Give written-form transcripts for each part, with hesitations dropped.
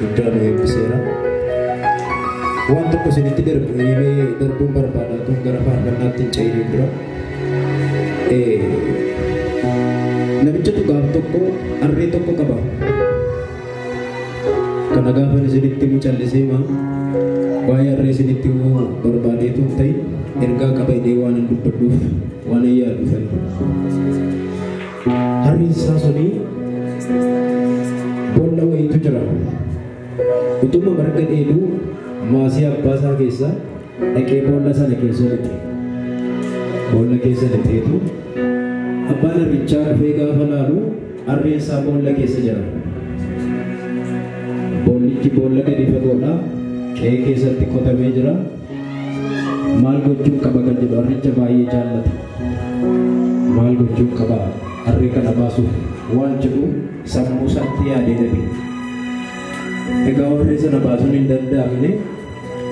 guddaan eebbiseera. Waan tokko isinitti darbuun barbaada tun gara faarfannaatti hin ce'ineen dura. Namichatu gaaf tokko harree tokko qaba. Kana gaafan isinitti himu callisee waa'ee harree isinitti himuu barbaadeetu hin ta'in ergaa qaba jedhee waan hin dubbadhuuf waan hin yaadufan. Harreen isaa suni boolla wayiitu jira. Utuma marga dheeduu maasii abbaa isaa keessaa dhaqee boolla sana keessa lixxe. Boolla keessa lixxeetu abbaan harrichaa dhufee gaafa laalu harreen isaa boolla keessa jira. Boollichi boolla gadi fagoodha. Qe'ee keessatti qotamee jira. Maal gochuun qaba kan jedhu harricha baay'ee jaallata. Maal gochuun qaba harree kana baasuuf waan jedhu sammuu isaatti yaadee dhabe. Egaa harree sana baasuun hin danda'amne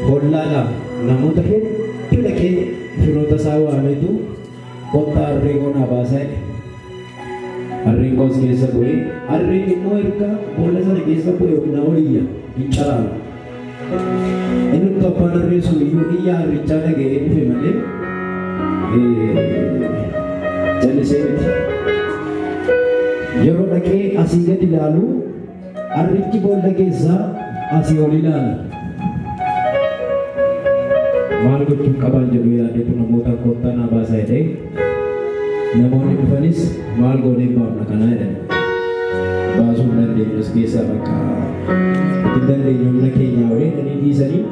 hollaadhaa namoota hedduu dhaqee firoota isaa waametu kottaa harree konaa baasaa jedhe. Harreen koos keessa bu'ee harreen immoo erga boolla sana keessa bu'e humnaa oliyya hin calaala. Inni abbaan harree sun iyyuu iyya harrichaa dhaga'ee dhufe malee jallisee miti. Yeroo dhaqee asii gadi ilaalu harrichi boolla keessaa asii ol ilaala. Maal gochuun qaban jedhu yaadeetu namoota kottaa naa baasaa jedhee namoonni dhufanis maal goonee baafna kanaa jedhan. Baasuu hin dandeenyu as keessaa bakka itti dandeenyu humna keenyaa waliin inni dhiisanii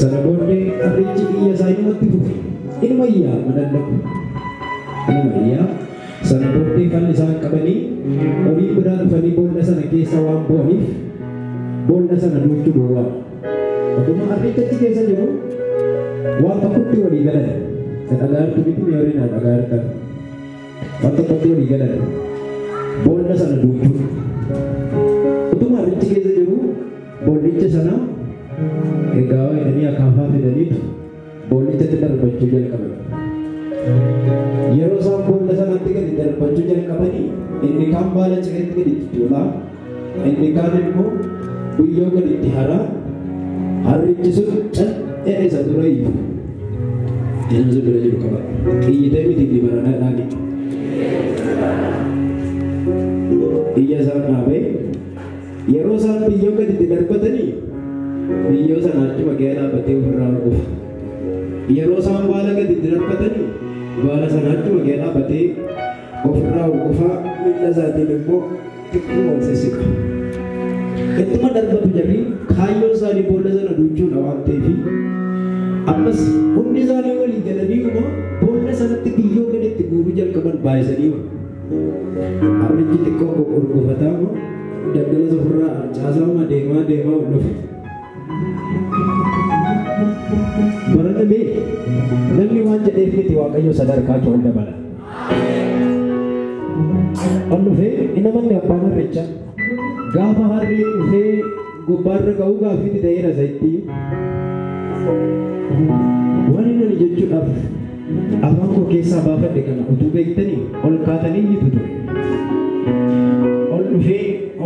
sana booddee harrichi iyya isaa inumatti fufe. Inuma iyyaa madallaqu. Inuma iyyaa sana booddee falli isaan qabanii olii biraa dhufanii boolla sana keessa waan bu'aniif boolla sana duuchuu duwwaa. Akkuma harrichi achi keessa jiru waan tokkotti walii galan. Dhagaartu miti mi'oorina dhagaartan. Waan tokkotti walii galan. Boolla sana duuchuu. Utuma harrichi keessa jiru boollicha sana egaa jedhanii akaafaa fidaniitu boollichatti darbachuu jalqaban. Yeroo isaan boolla sanatti gadi darbachuu jalqabanii inni kaan baala cireetti gaditti tuulaa inni kaan immoo guyyoo gaditti haraa harrichi sun cal'ee isa dura iyyu. Inni sun bira jiru qaba. Qiyyitee miti inni baranaadhaani. Iyya isaan dhaabee yeroo isaan biyyoo gaditti darbatanii biyyoo sana achuma ga'ee dhaabbatee ofirraa dhufa. Yeroo isaan baala gaditti darbatanii baala sana achuma ga'ee dhaabbatee ofirraa dhufa. Miila isaatiin immoo xiqqoo wal sissiqa. Ittuma darbatu jarri kaayyoo isaanii boolla sana duuchuudha waan ta'eef ammas hundi isaanii walii galanii boolla sanatti biyyoo gaditti guuruu jalqaban baay'isanii harrichi xiqqoo gurgufataa daggala ofirraa harcaasaa deemaa ol dhufe. Baranamee namni waan jedheef miti Waaqayyo sadarkaa kee ol dabala. Ol dhufee inni manni abbaan harrichaa gaafa harreen dhufee gubbaarra ga'uu gaaffiitti ta'eera zayitii. Waan inni jechuudhaaf afaan koo keessaa baafadhe kana utuu beektanii ol kaatanii iyyuu ture.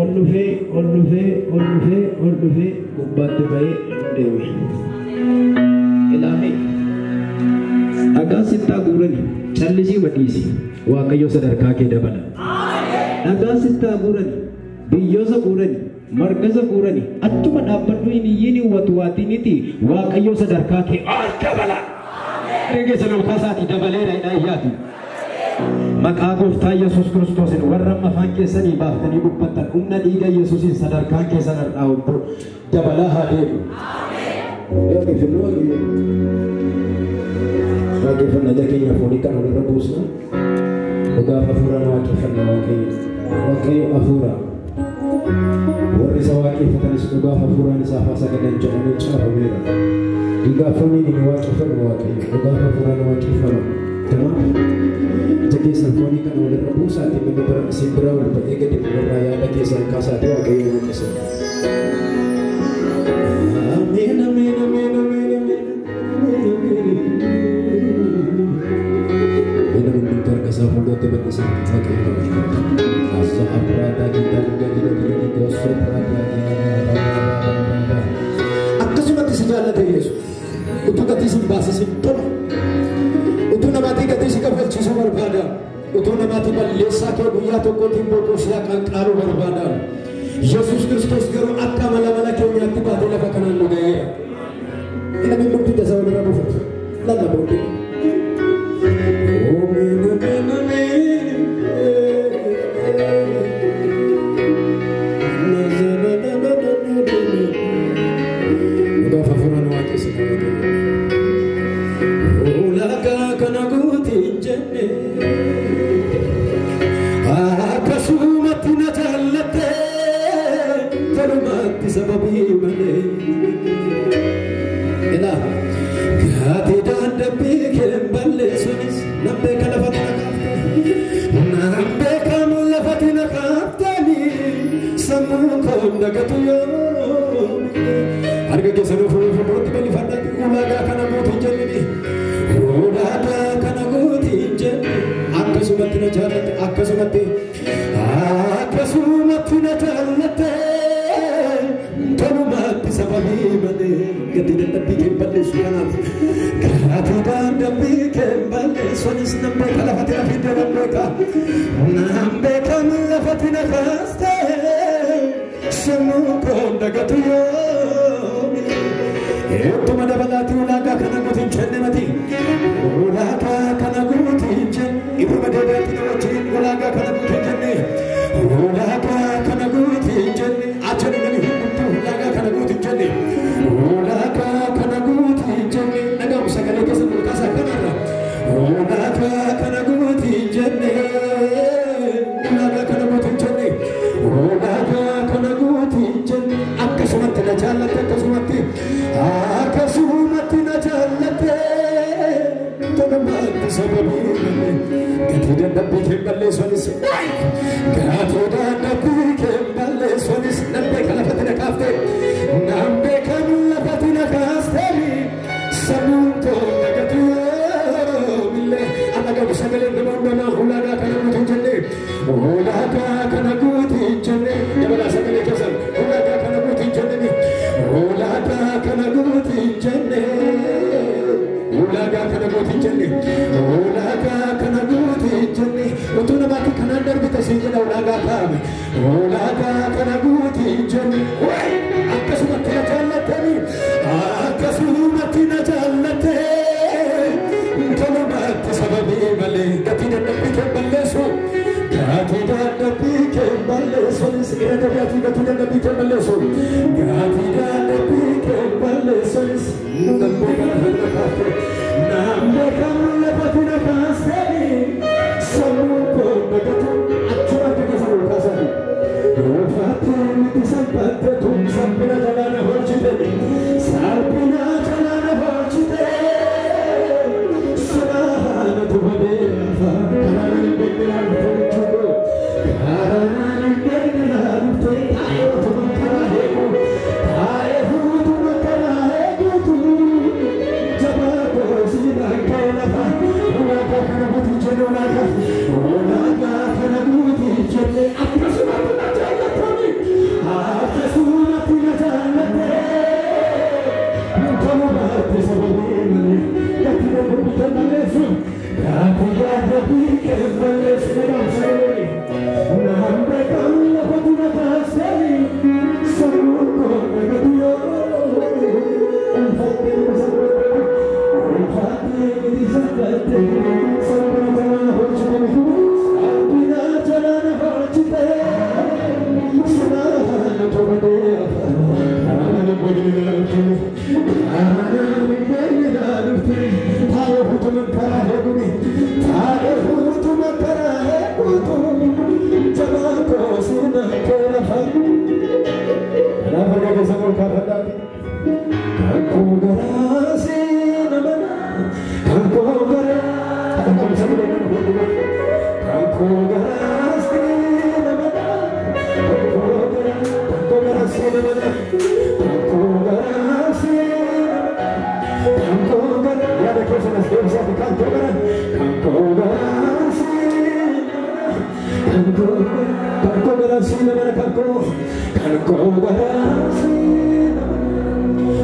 Ol dhufee gubbaatti ba'ee deeme. Ilaamee dhagaa sittaa guurani callisii madhiisi Waaqayyo sadarkaa kee dabala. Dhagaa sittaa guurani biyyoosa guurani margasa guurani achuma dhaabbadhu hin iyyiin watu waatiniti Waaqayyo sadarkaa kee ol dabala. Eegee nama isaatii dabaleera hidhaa maqaa gooftaa Yesuus Kiristoosin warra afaan keessanii baaftanii dubbattan humna dhiiga Yesuusin sadarkaan keessan har'aa obbo dabalaa haa deemu. Waaqeffannaa keenya foonii kan walirra buusna. Dhugaaf hafuuraan waaqeffannaa Waaqayyo hafuura. Warri isa waaqeffatanis dhugaaf hafuuraan isaaf haa sagadan jedhamee caafameera. Dhugaaf fooniin inni waaqeffannu Waaqayyo dhugaaf hafuuraan waaqeffanna. Kanaaf ija keessan foonii kan walirra buusaatti namni bira isin bira wal ba'ee gadi irraa yaada keessan kaasaatti Waaqayyo mul'isa. Ameen ameen ameen ameen ameen. Saya mudah terbesar pakai asa apa tadi dan jadi gosok utuu gatii sin baasisin tola utuu namaatii gatii si kafalchiisuu barbaada utuu namaatii balleessaa kee guyyaa tokkootiin boqoo si qaqqaaruu barbaada Yesuus Kiristoos garuu akka mala keenyaatti baatee lafa kanaan nu ga'eera ina min murtii tasaa walirra buufatu lalla boodde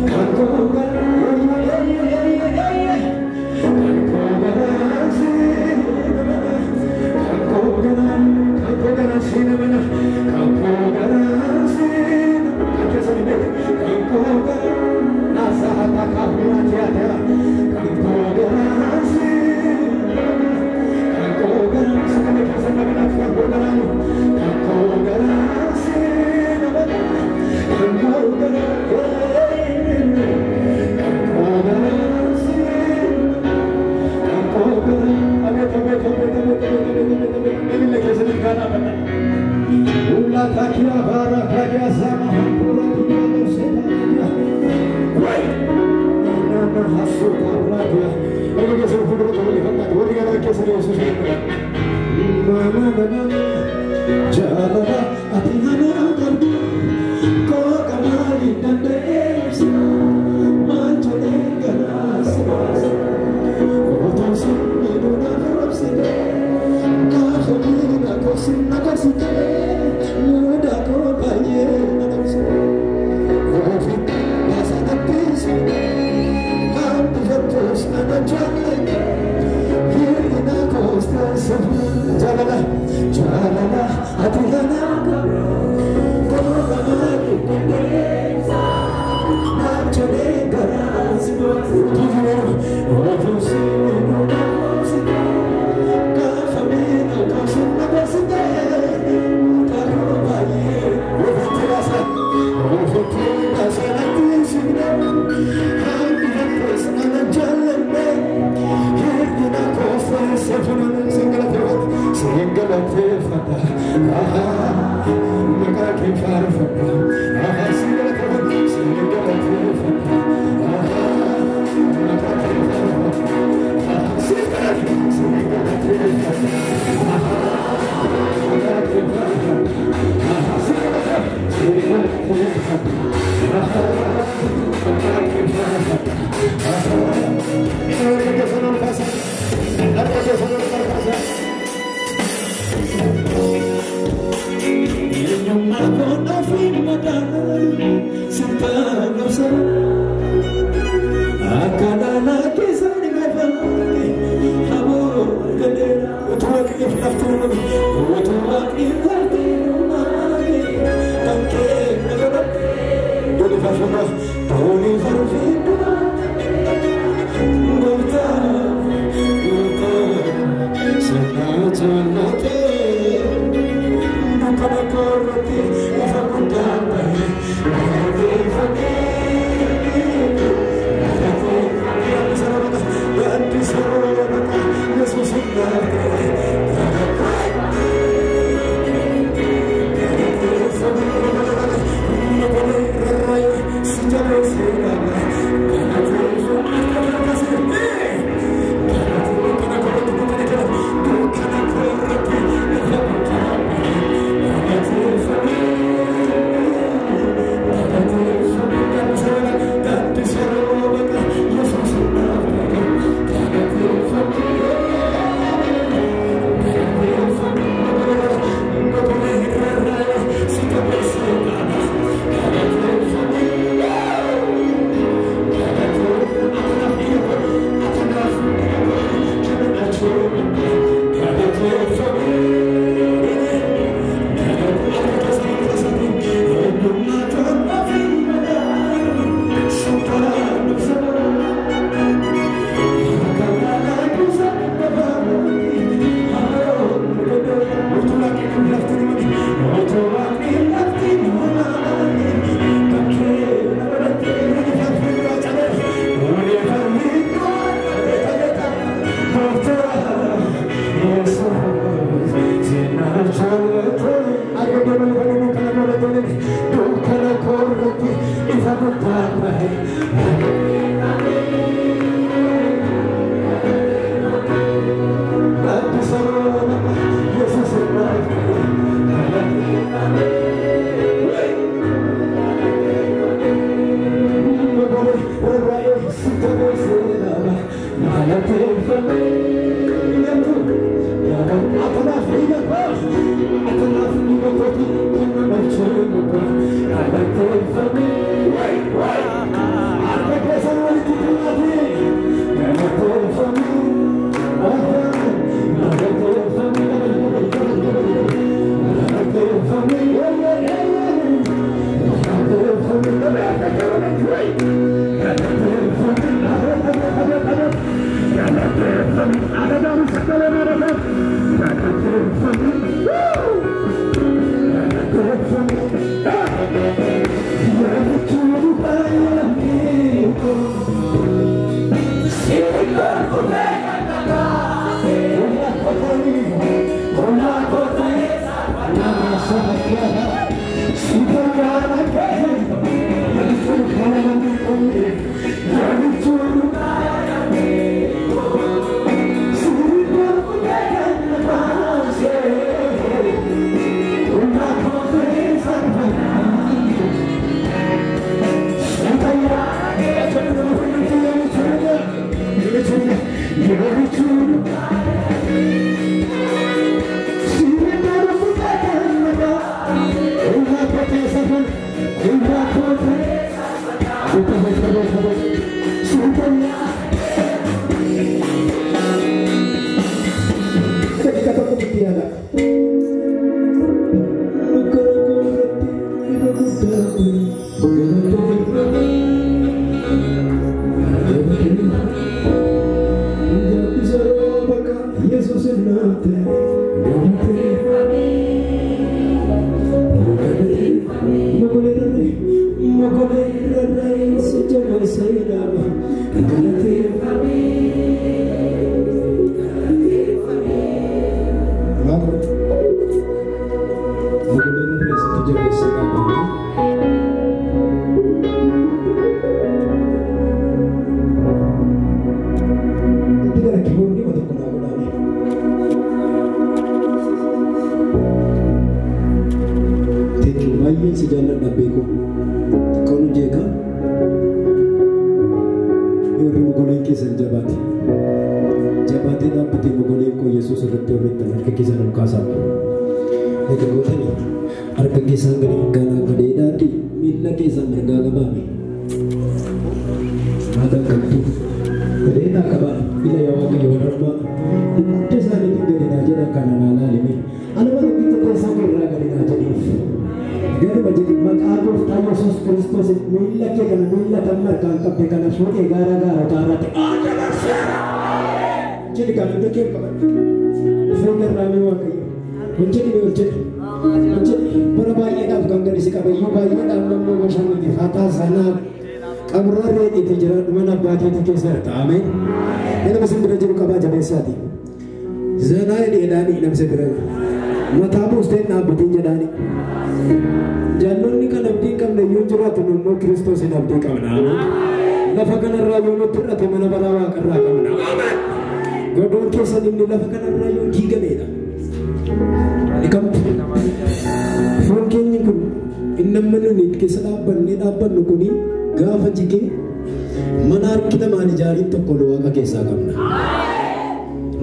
Kanko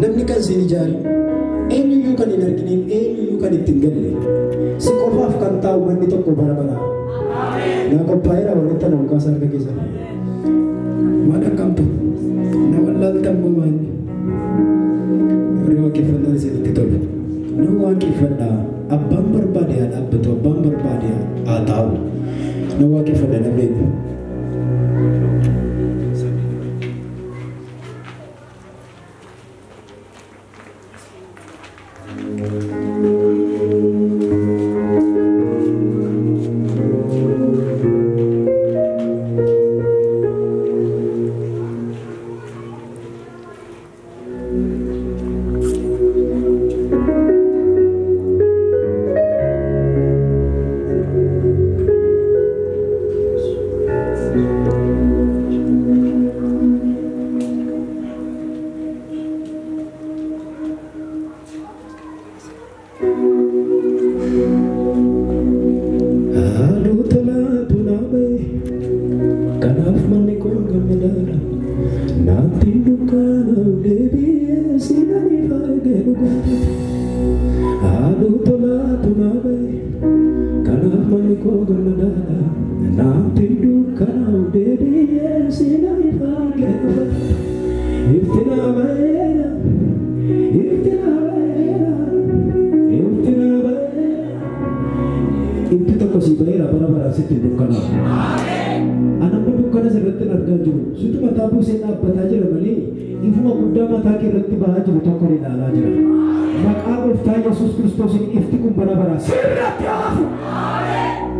Namni kan sin ijaari eenyuyyuu kan hin arginiin eenyuyyuu kan ittiin galle si qofaaf kan taa'u manni tokko bara baraa naa qophaa'eera walitti na mukaasa harka keessa maadha kamtu na wallaaltan bomaanni yeroo waaqeffannaan isinitti tolu na waaqeffadhaa abbaan barbaade haa dhaabbatu abbaan barbaade haa taa'u na waaqeffadha namni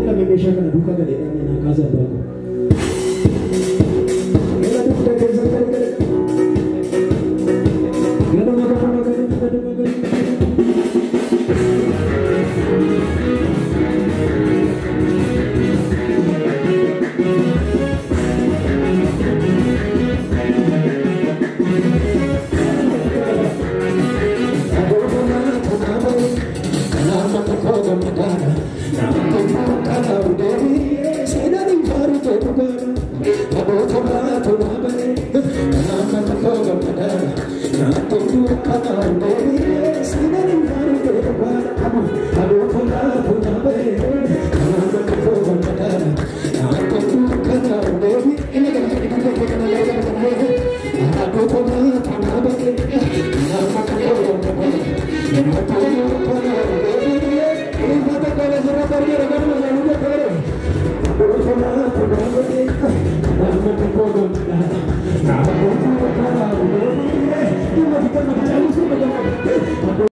Ila memesha kana duka gade na kaza bako